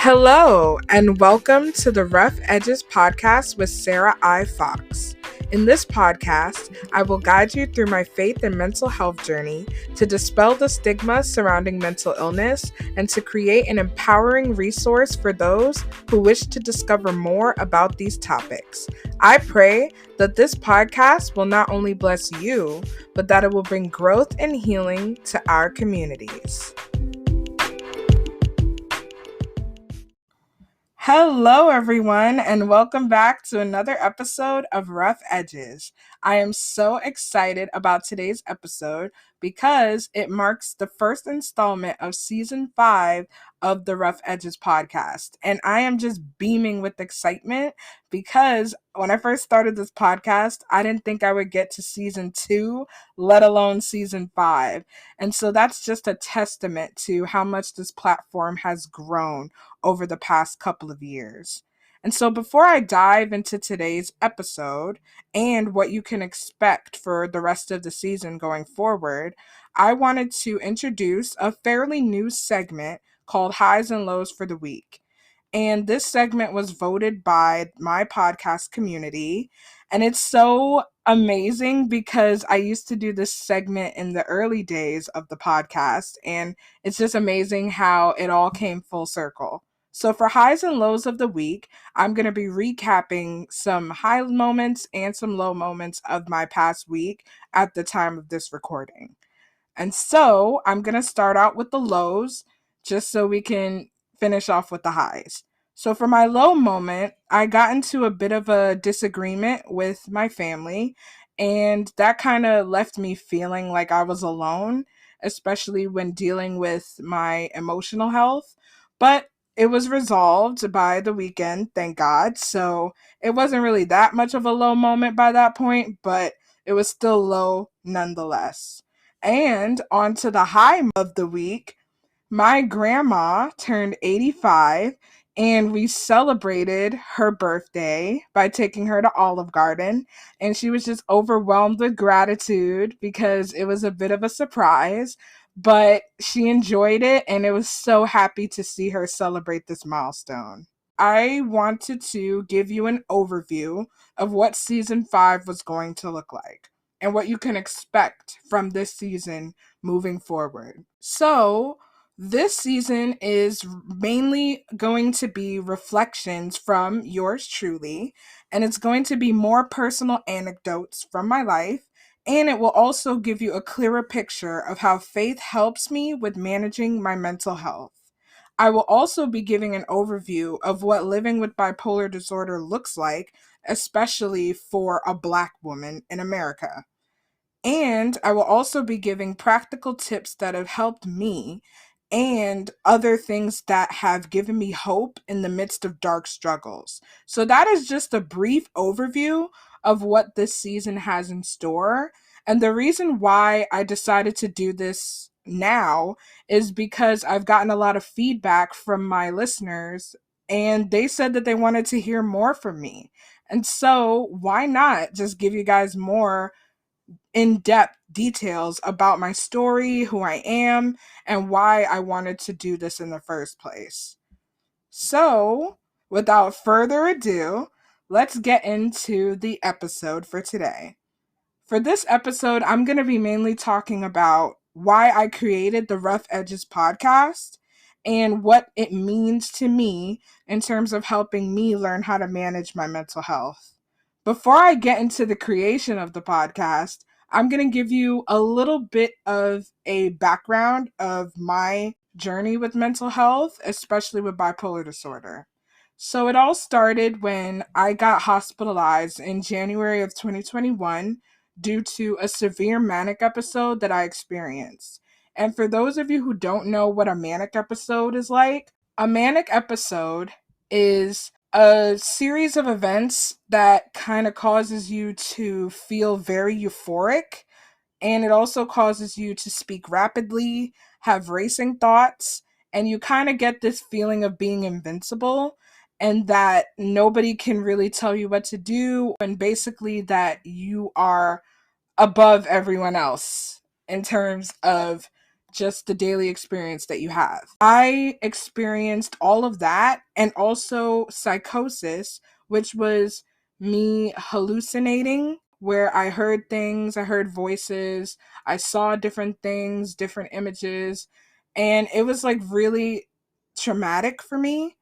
Hello, and welcome to the Rough Edges podcast with Sarah I. Fox. In this podcast, I will guide you through my faith and mental health journey to dispel the stigma surrounding mental illness and to create an empowering resource for those who wish to discover more about these topics. I pray that this podcast will not only bless you, but that it will bring growth and healing to our communities. Hello, everyone, and welcome back to another episode of Rough Edges. I am so excited about today's episode because it marks the first installment of season 5 of the Rough Edges podcast. And I am just beaming with excitement because when I first started this podcast, I didn't think I would get to season 2, let alone season 5. And so that's just a testament to how much this platform has grown over the past couple of years. And so before I dive into today's episode and what you can expect for the rest of the season going forward, I wanted to introduce a fairly new segment called Highs and Lows for the Week. And this segment was voted by my podcast community. And it's so amazing because I used to do this segment in the early days of the podcast. And it's just amazing how it all came full circle. So for highs and lows of the week, I'm going to be recapping some high moments and some low moments of my past week at the time of this recording. And so I'm going to start out with the lows just so we can finish off with the highs. So for my low moment, I got into a bit of a disagreement with my family, and that kind of left me feeling like I was alone, especially when dealing with my emotional health. But it was resolved by the weekend, thank God. So it wasn't really that much of a low moment by that point, but it was still low nonetheless. And on to the high of the week, my grandma turned 85 and we celebrated her birthday by taking her to Olive Garden. And she was just overwhelmed with gratitude because it was a bit of a surprise, but she enjoyed it and it was so happy to see her celebrate this milestone. I wanted to give you an overview of what season 5 was going to look like and what you can expect from this season moving forward. So, this season is mainly going to be reflections from yours truly, and it's going to be more personal anecdotes from my life, and it will also give you a clearer picture of how faith helps me with managing my mental health. I will also be giving an overview of what living with bipolar disorder looks like, especially for a Black woman in America. And I will also be giving practical tips that have helped me and other things that have given me hope in the midst of dark struggles. So that is just a brief overview of what this season has in store. And the reason why I decided to do this now is because I've gotten a lot of feedback from my listeners and they said that they wanted to hear more from me. And so why not just give you guys more in-depth details about my story, who I am, and why I wanted to do this in the first place. So, without further ado, let's get into the episode for today. For this episode, I'm going to be mainly talking about why I created the Rough Edges podcast and what it means to me in terms of helping me learn how to manage my mental health. Before I get into the creation of the podcast, I'm going to give you a little bit of a background of my journey with mental health, especially with bipolar disorder. So it all started when I got hospitalized in January of 2021 due to a severe manic episode that I experienced. And for those of you who don't know what a manic episode is like, a manic episode is a series of events that kind of causes you to feel very euphoric, and it also causes you to speak rapidly, have racing thoughts, and you kind of get this feeling of being invincible and that nobody can really tell you what to do, and basically that you are above everyone else in terms of just the daily experience that you have. I experienced all of that and also psychosis, which was me hallucinating, where I heard things, I heard voices, I saw different things, different images, and it was like really traumatic for me.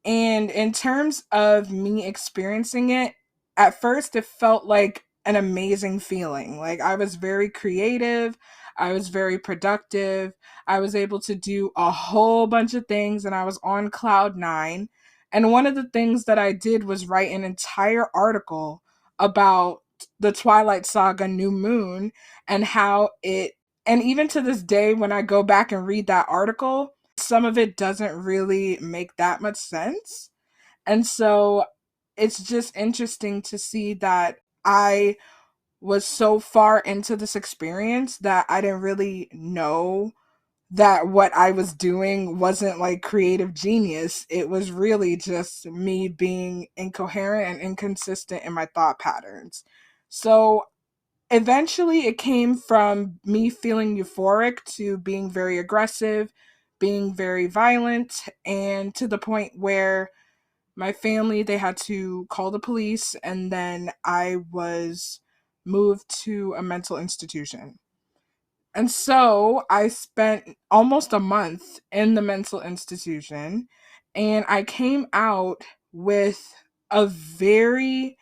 And in terms of me experiencing it, at first it felt like an amazing feeling. Like I was very creative, I was very productive, I was able to do a whole bunch of things, and I was on cloud nine. And one of the things that I did was write an entire article about the Twilight Saga New Moon and how it, and even to this day, when I go back and read that article, some of it doesn't really make that much sense. And so it's just interesting to see that I was so far into this experience that I didn't really know that what I was doing wasn't like creative genius. It was really just me being incoherent and inconsistent in my thought patterns. So eventually it came from me feeling euphoric to being very aggressive, being very violent, and to the point where my family, they had to call the police, and then I was moved to a mental institution. And so I spent almost a month in the mental institution, and I came out with a very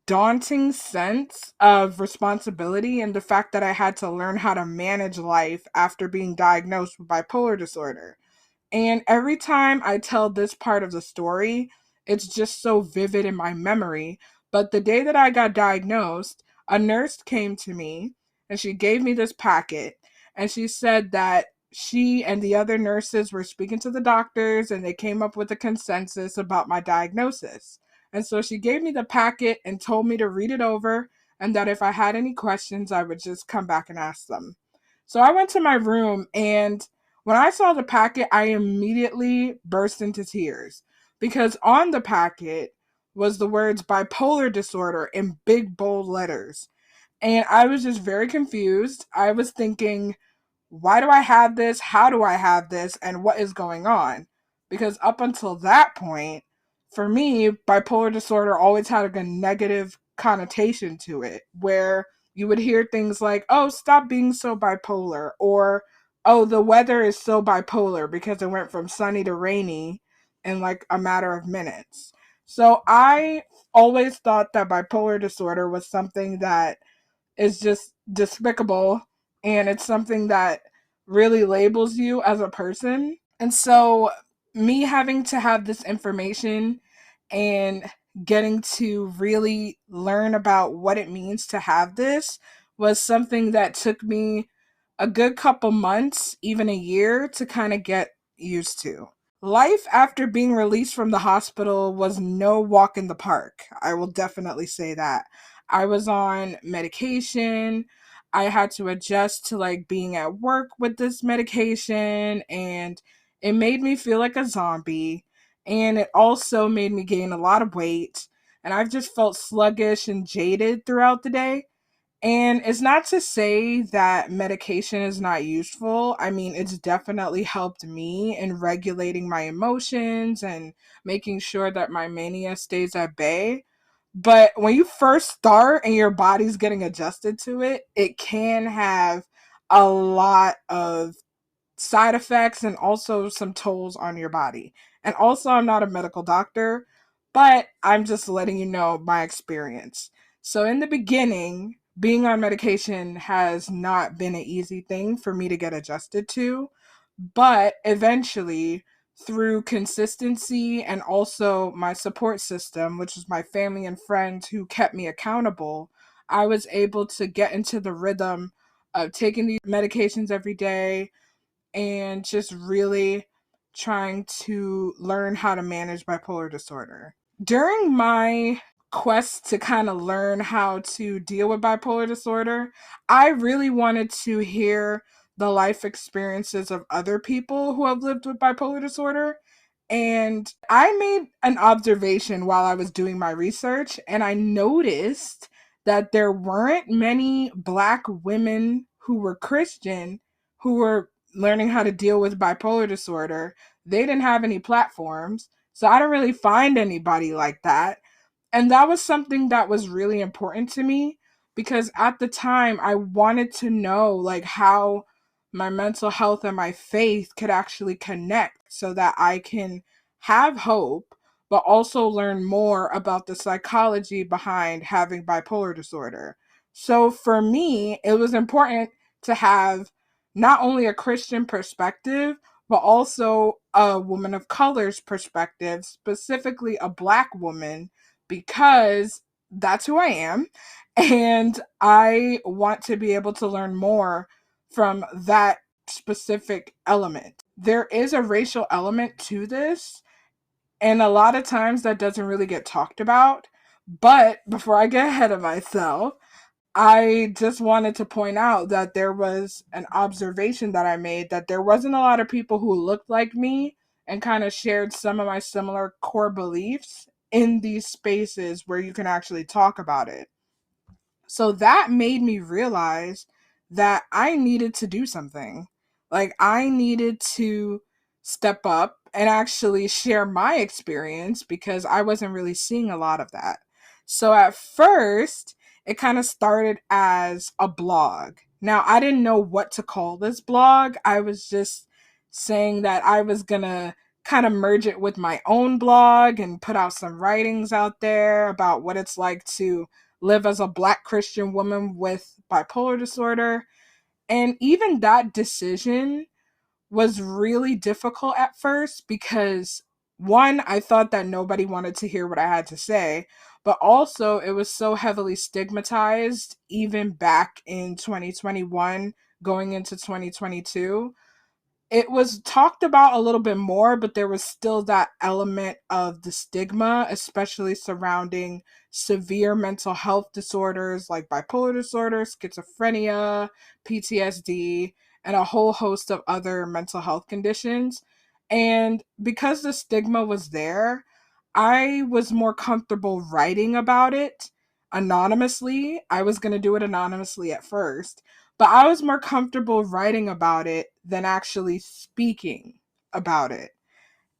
daunting sense of responsibility and the fact that I had to learn how to manage life after being diagnosed with bipolar disorder. And every time I tell this part of the story, it's just so vivid in my memory. But the day that I got diagnosed, a nurse came to me and she gave me this packet. And she said that she and the other nurses were speaking to the doctors and they came up with a consensus about my diagnosis. And so she gave me the packet and told me to read it over, and that if I had any questions, I would just come back and ask them. So I went to my room, and when I saw the packet, I immediately burst into tears because on the packet was the words bipolar disorder in big bold letters. And I was just very confused. I was thinking, why do I have this? How do I have this? And what is going on? Because up until that point, for me, bipolar disorder always had like a negative connotation to it, where you would hear things like, oh, stop being so bipolar, or oh, the weather is so bipolar because it went from sunny to rainy in like a matter of minutes. So I always thought that bipolar disorder was something that is just despicable, and it's something that really labels you as a person. And so me having to have this information and getting to really learn about what it means to have this was something that took me a good couple months, even a year, to kind of get used to. Life after being released from the hospital was no walk in the park. I will definitely say that. I was on medication. I had to adjust to like being at work with this medication, and it made me feel like a zombie. And it also made me gain a lot of weight. And I've just felt sluggish and jaded throughout the day. And it's not to say that medication is not useful. I mean, it's definitely helped me in regulating my emotions and making sure that my mania stays at bay. But when you first start and your body's getting adjusted to it, it can have a lot of side effects and also some tolls on your body. And also, I'm not a medical doctor, but I'm just letting you know my experience. So, in the beginning, being on medication has not been an easy thing for me to get adjusted to, but eventually, through consistency and also my support system, which is my family and friends who kept me accountable, I was able to get into the rhythm of taking these medications every day and just really trying to learn how to manage bipolar disorder. During my quest to kind of learn how to deal with bipolar disorder, I really wanted to hear the life experiences of other people who have lived with bipolar disorder. And I made an observation while I was doing my research, and I noticed that there weren't many Black women who were Christian who were learning how to deal with bipolar disorder, they didn't have any platforms. So I didn't really find anybody like that. And that was something that was really important to me because at the time I wanted to know like how my mental health and my faith could actually connect so that I can have hope but also learn more about the psychology behind having bipolar disorder. So for me, it was important to have not only a Christian perspective, but also a woman of color's perspective, specifically a Black woman, because that's who I am. And I want to be able to learn more from that specific element. There is a racial element to this, and a lot of times that doesn't really get talked about. But before I get ahead of myself, I just wanted to point out that there was an observation that I made that there wasn't a lot of people who looked like me and kind of shared some of my similar core beliefs in these spaces where you can actually talk about it. So that made me realize that I needed to do something. Like, I needed to step up and actually share my experience because I wasn't really seeing a lot of that. So at first, it kind of started as a blog. Now, I didn't know what to call this blog. I was just saying that I was going to kind of merge it with my own blog and put out some writings out there about what it's like to live as a Black Christian woman with bipolar disorder. And even that decision was really difficult at first because, one, I thought that nobody wanted to hear what I had to say, but also it was so heavily stigmatized even back in 2021 going into 2022. It was talked about a little bit more, but there was still that element of the stigma, especially surrounding severe mental health disorders like bipolar disorder, schizophrenia, PTSD, and a whole host of other mental health conditions. And because the stigma was there, I was more comfortable writing about it anonymously. I was going to do it anonymously at first, but I was more comfortable writing about it than actually speaking about it.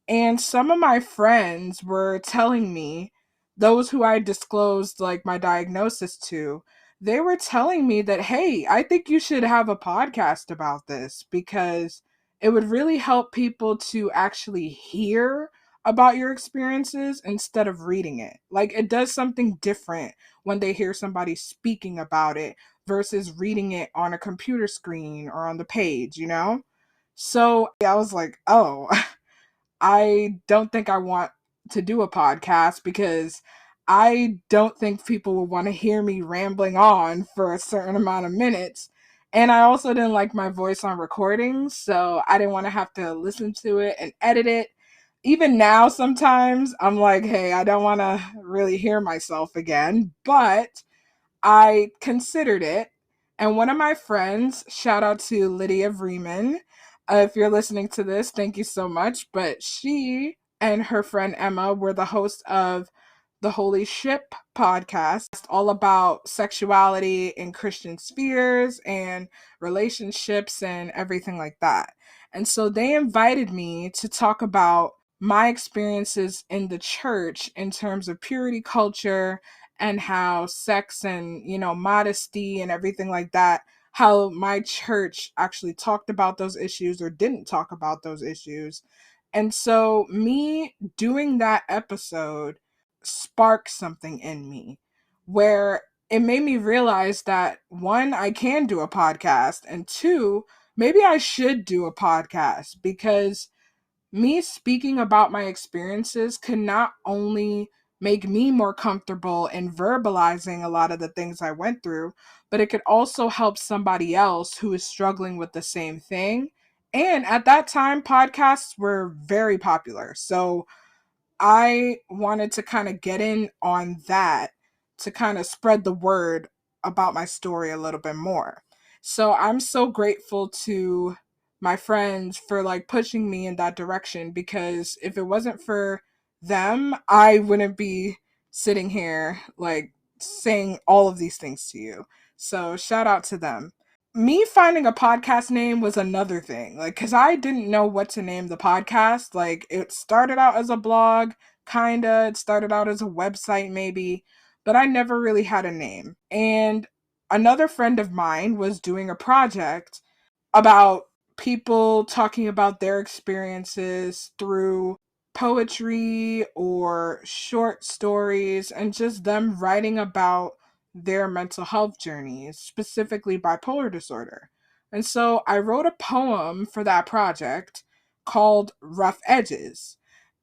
And some of my friends were telling me, those who I disclosed like my diagnosis to, they were telling me that, hey, I think you should have a podcast about this because it would really help people to actually hear about your experiences instead of reading it. Like, it does something different when they hear somebody speaking about it versus reading it on a computer screen or on the page, you know? So I was like, oh, I don't think I want to do a podcast because I don't think people will want to hear me rambling on for a certain amount of minutes. And I also didn't like my voice on recordings, so I didn't want to have to listen to it and edit it. Even now, sometimes I'm like, hey, I don't want to really hear myself again, but I considered it. And one of my friends, shout out to Lydia Vreeman, if you're listening to this, thank you so much. But she and her friend Emma were the host of the Holy Ship podcast, all about sexuality in Christian spheres and relationships and everything like that. And so they invited me to talk about my experiences in the church in terms of purity culture and how sex and, modesty and everything like that, how my church actually talked about those issues or didn't talk about those issues. And so me doing that episode sparked something in me where it made me realize that, one, I can do a podcast, and two, maybe I should do a podcast because me speaking about my experiences can not only make me more comfortable in verbalizing a lot of the things I went through, but it could also help somebody else who is struggling with the same thing. And at that time, podcasts were very popular. So I wanted to kind of get in on that to kind of spread the word about my story a little bit more. So I'm so grateful to my friends for like pushing me in that direction because if it wasn't for them, I wouldn't be sitting here like saying all of these things to you. So shout out to them. me finding a podcast name was another thing. Like, cause I didn't know what to name the podcast. Like, it started out as a blog, kinda. It started out as a website, maybe, but I never really had a name. And another friend of mine was doing a project about people talking about their experiences through poetry or short stories and just them writing about their mental health journeys, specifically bipolar disorder. And so I wrote a poem for that project called Rough Edges.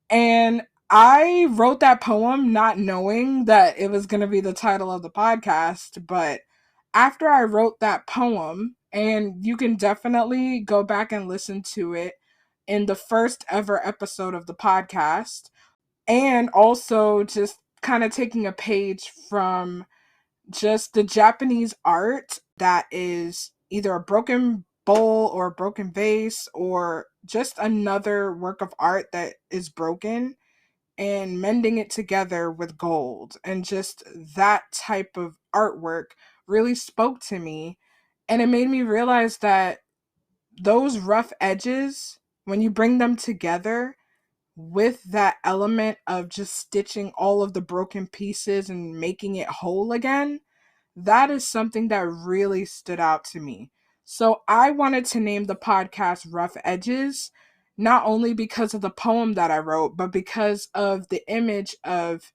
And I wrote that poem not knowing that it was going to be the title of the podcast. But after I wrote that poem, and you can definitely go back and listen to it in the first ever episode of the podcast, and also just kind of taking a page from just the Japanese art that is either a broken bowl or a broken vase or just another work of art that is broken, and mending it together with gold. And just that type of artwork really spoke to me. And it made me realize that those rough edges, when you bring them together with that element of just stitching all of the broken pieces and making it whole again, that is something that really stood out to me. So I wanted to name the podcast Rough Edges, not only because of the poem that I wrote, but because of the image of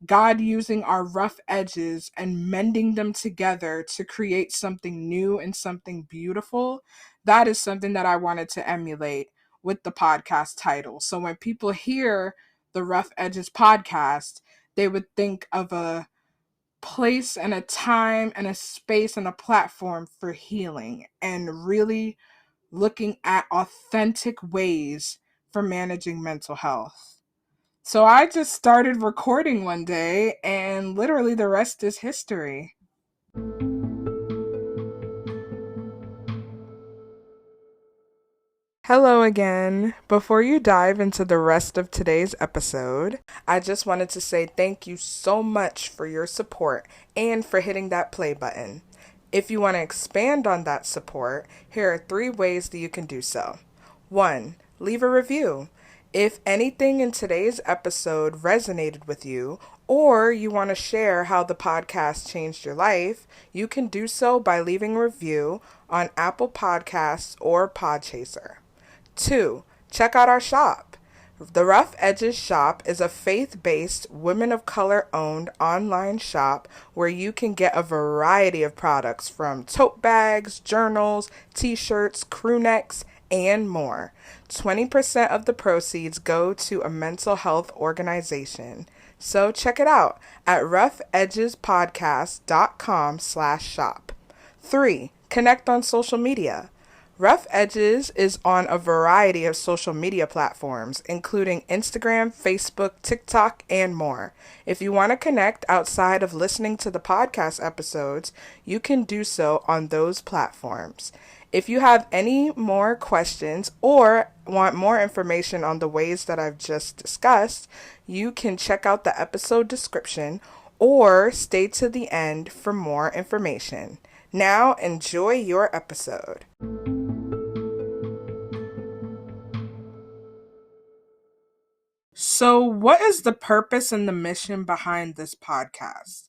God using our rough edges and mending them together to create something new and something beautiful. That is something that I wanted to emulate with the podcast title. So when people hear the Rough Edges podcast, they would think of a place and a time and a space and a platform for healing and really looking at authentic ways for managing mental health. So I just started recording one day, and literally the rest is history. Hello again. Before you dive into the rest of today's episode, I just wanted to say thank you so much for your support and for hitting that play button. If you want to expand on that support, here are 3 ways that you can do so. 1. Leave a review. If anything in today's episode resonated with you, or you want to share how the podcast changed your life, you can do so by leaving a review on Apple Podcasts or Podchaser. 2. Check out our shop. The Rough Edges shop is a faith-based, women of color owned online shop where you can get a variety of products from tote bags, journals, t-shirts, crew necks, and more. 20% of the proceeds go to a mental health organization. So check it out at roughedgespodcast.com/shop. 3. Connect on social media. Rough Edges is on a variety of social media platforms, including Instagram, Facebook, TikTok, and more. If you want to connect outside of listening to the podcast episodes, you can do so on those platforms. If you have any more questions or want more information on the ways that I've just discussed, you can check out the episode description or stay to the end for more information. Now, enjoy your episode. So, what is the purpose and the mission behind this podcast?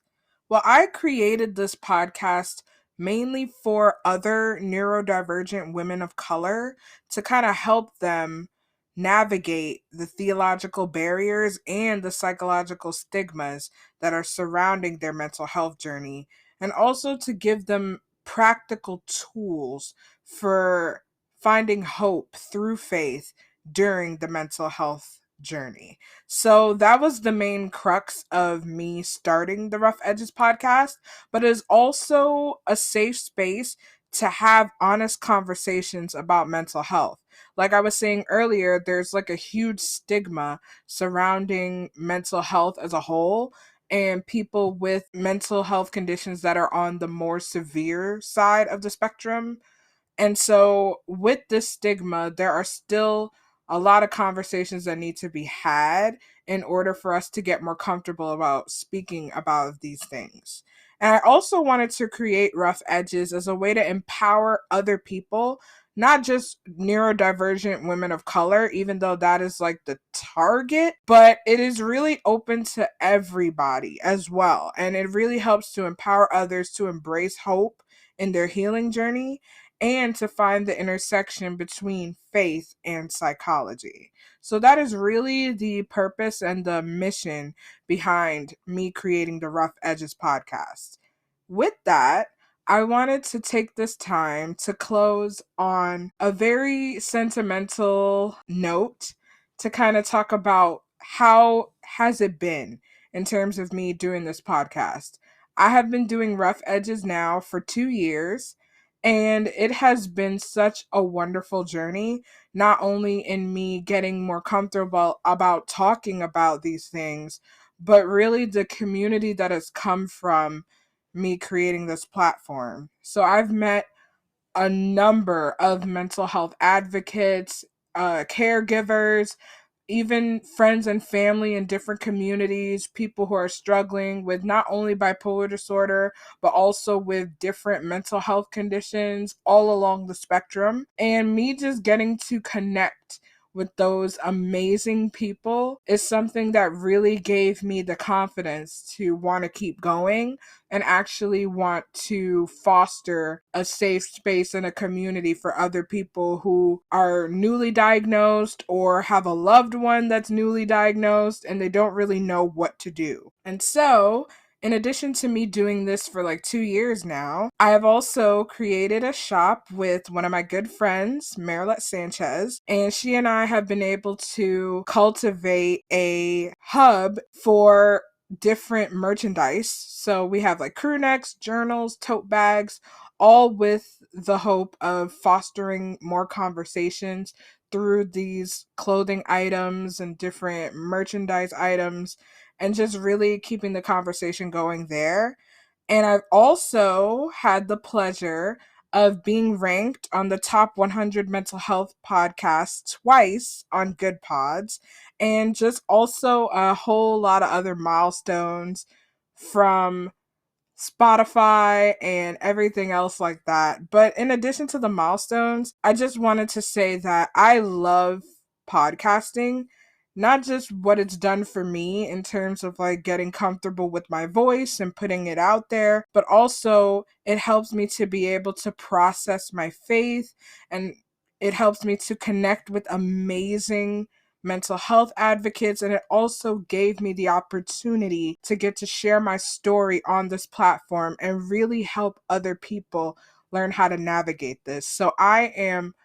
Well, I created this podcast mainly for other neurodivergent women of color to kind of help them navigate the theological barriers and the psychological stigmas that are surrounding their mental health journey, and also to give them practical tools for finding hope through faith during the mental health journey. So that was the main crux of me starting the Rough Edges podcast, but it is also a safe space to have honest conversations about mental health. Like I was saying earlier, there's like a huge stigma surrounding mental health as a whole, and people with mental health conditions that are on the more severe side of the spectrum. And so, with this stigma, there are still a lot of conversations that need to be had in order for us to get more comfortable about speaking about these things. And I also wanted to create Rough Edges as a way to empower other people, not just neurodivergent women of color, even though that is like the target, but it is really open to everybody as well. And it really helps to empower others to embrace hope in their healing journey and to find the intersection between faith and psychology. So that is really the purpose and the mission behind me creating the Rough Edges podcast. With that, I wanted to take this time to close on a very sentimental note to kind of talk about how has it been in terms of me doing this podcast. I have been doing Rough Edges now for 2 years, and it has been such a wonderful journey, not only in me getting more comfortable about talking about these things, but really the community that has come from me creating this platform. So I've met a number of mental health advocates, caregivers, even friends and family in different communities, people who are struggling with not only bipolar disorder, but also with different mental health conditions all along the spectrum. And me just getting to connect with those amazing people is something that really gave me the confidence to want to keep going and actually want to foster a safe space and a community for other people who are newly diagnosed or have a loved one that's newly diagnosed and they don't really know what to do. And so, in addition to me doing this for like 2 years now, I have also created a shop with one of my good friends, Marilette Sanchez, and she and I have been able to cultivate a hub for different merchandise. So we have like crew necks, journals, tote bags, all with the hope of fostering more conversations through these clothing items and different merchandise items and just really keeping the conversation going there. And I've also had the pleasure of being ranked on the top 100 mental health podcasts twice on Good Pods, and just also a whole lot of other milestones from Spotify and everything else like that. But in addition to the milestones, I just wanted to say that I love podcasting, not just what it's done for me in terms of like getting comfortable with my voice and putting it out there, but also it helps me to be able to process my faith, and it helps me to connect with amazing mental health advocates, and it also gave me the opportunity to get to share my story on this platform and really help other people learn how to navigate this. So I am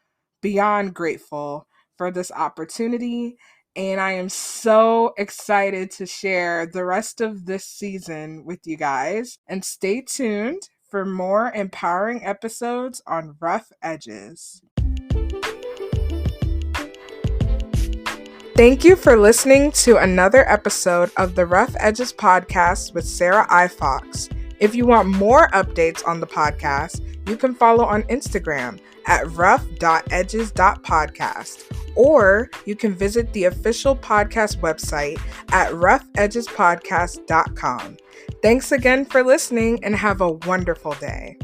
beyond grateful for this opportunity, and I am so excited to share the rest of this season with you guys. And stay tuned for more empowering episodes on Rough Edges. Thank you for listening to another episode of the Rough Edges podcast with Sarah I. Fox. If you want more updates on the podcast, you can follow on Instagram at rough.edges.podcast, or you can visit the official podcast website at roughedgespodcast.com. Thanks again for listening and have a wonderful day.